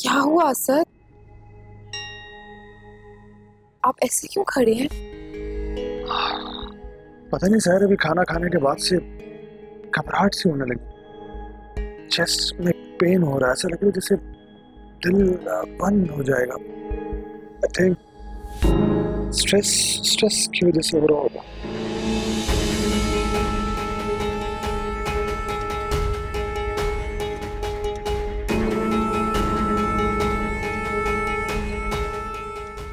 क्या हुआ सर? आप ऐसे क्यों खड़े हैं? पता नहीं सर, अभी खाना खाने के बाद से घबराहट सी होने लगी। चेस्ट में पेन हो रहा है, ऐसा लग रहा है जैसे दिल बंद हो जाएगा। आई थिंक स्ट्रेस की वजह से हो रहा होगा।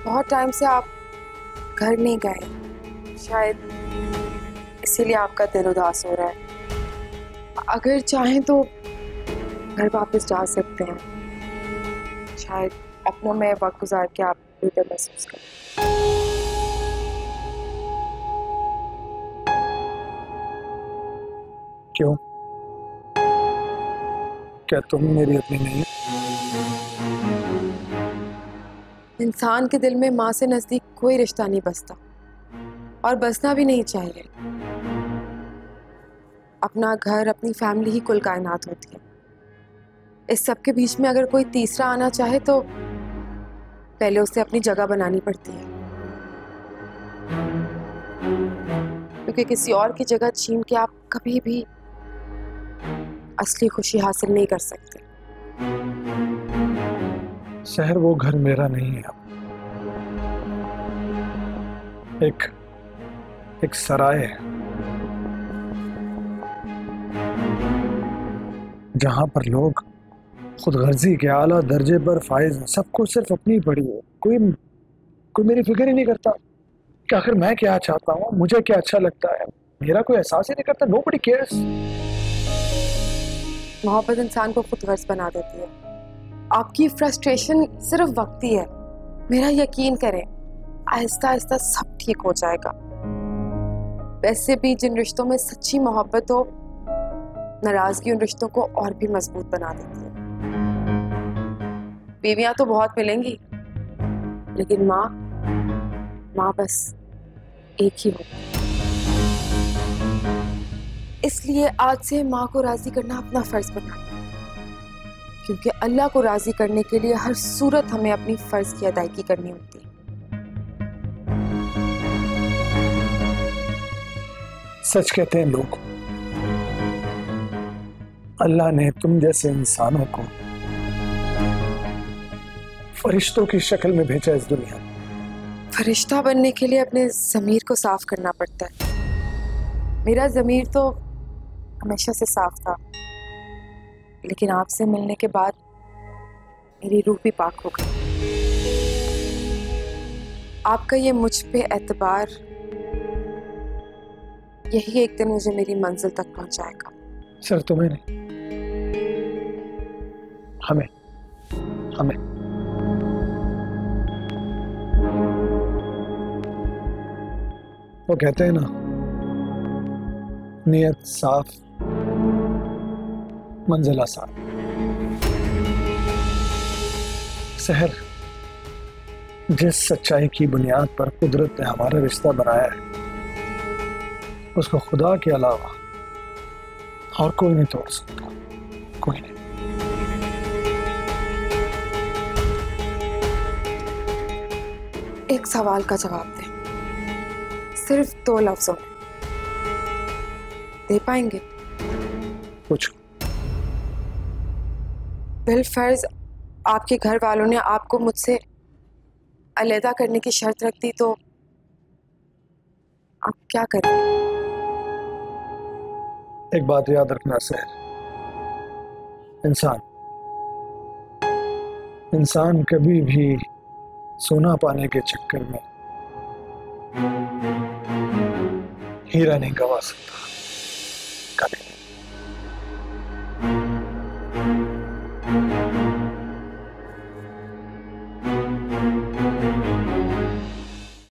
बहुत टाइम से आप घर नहीं गए, शायद इसीलिए आपका दिल उदास हो रहा है। अगर चाहें तो घर वापस जा सकते हैं, शायद अपनों में वक्त गुजार के आप बेहतर महसूस करें। क्यों? क्या तुम मेरी अपनी नहीं? इंसान के दिल में माँ से नजदीक कोई रिश्ता नहीं बसता और बसना भी नहीं चाहिए। अपना घर, अपनी फैमिली ही कुल कायनात होती है। इस सब के बीच में अगर कोई तीसरा आना चाहे तो पहले उसे अपनी जगह बनानी पड़ती है, क्योंकि किसी और की जगह छीन के आप कभी भी असली खुशी हासिल नहीं कर सकते। शहर वो घर मेरा नहीं है। एक सराय है जहां पर लोग खुद गर्जी के आला दर्जे पर फायज हैं। सबको सिर्फ अपनी पड़ी है, कोई मेरी फिक्र ही नहीं करता कि आखिर मैं क्या चाहता हूँ, मुझे क्या अच्छा लगता है। मेरा कोई एहसास ही नहीं करता। Nobody cares. मोहब्बत इंसान को खुद गर्ज बना देती है। आपकी फ्रस्ट्रेशन सिर्फ वक्ती है। मेरा यकीन करें, आहिस्ता आहिस्ता सब ठीक हो जाएगा। वैसे भी जिन रिश्तों में सच्ची मोहब्बत हो, नाराजगी उन रिश्तों को और भी मजबूत बना देती है। बीवियां तो बहुत मिलेंगी, लेकिन माँ बस एक ही होगी। इसलिए आज से माँ को राजी करना अपना फर्ज बनाएं, क्योंकि अल्लाह को राजी करने के लिए हर सूरत हमें अपनी फर्ज की अदायगी करनी होती है। सच कहते हैं लोग, अल्लाह ने तुम जैसे इंसानों को फरिश्तों की शक्ल में भेजा इस दुनिया में। फरिश्ता बनने के लिए अपने ज़मीर को साफ करना पड़ता है। मेरा ज़मीर तो हमेशा से साफ था, लेकिन आपसे मिलने के बाद मेरी रूह भी पाक हो गई। आपका ये मुझ पे एतबार, यही एक दिन मुझे मेरी मंजिल तक पहुंचाएगा। सर तुम्हें नहीं, हमें। वो कहते हैं ना, नियत साफ मंजिल आसान। सहर, जिस सच्चाई की बुनियाद पर कुदरत ने हमारा रिश्ता बनाया है, उसको खुदा के अलावा और कोई नहीं तोड़ सकता। कोई नहीं। एक सवाल का जवाब दें, सिर्फ 2 लफ्जों में। दे पाएंगे? कुछ बिलफर्ज आपके घर वालों ने आपको मुझसे अलहदा करने की शर्त रख दी, तो आप क्या करेंगे? एक बात याद रखना सहर, इंसान कभी भी सोना पाने के चक्कर में हीरा नहीं गवा सकता, कभी।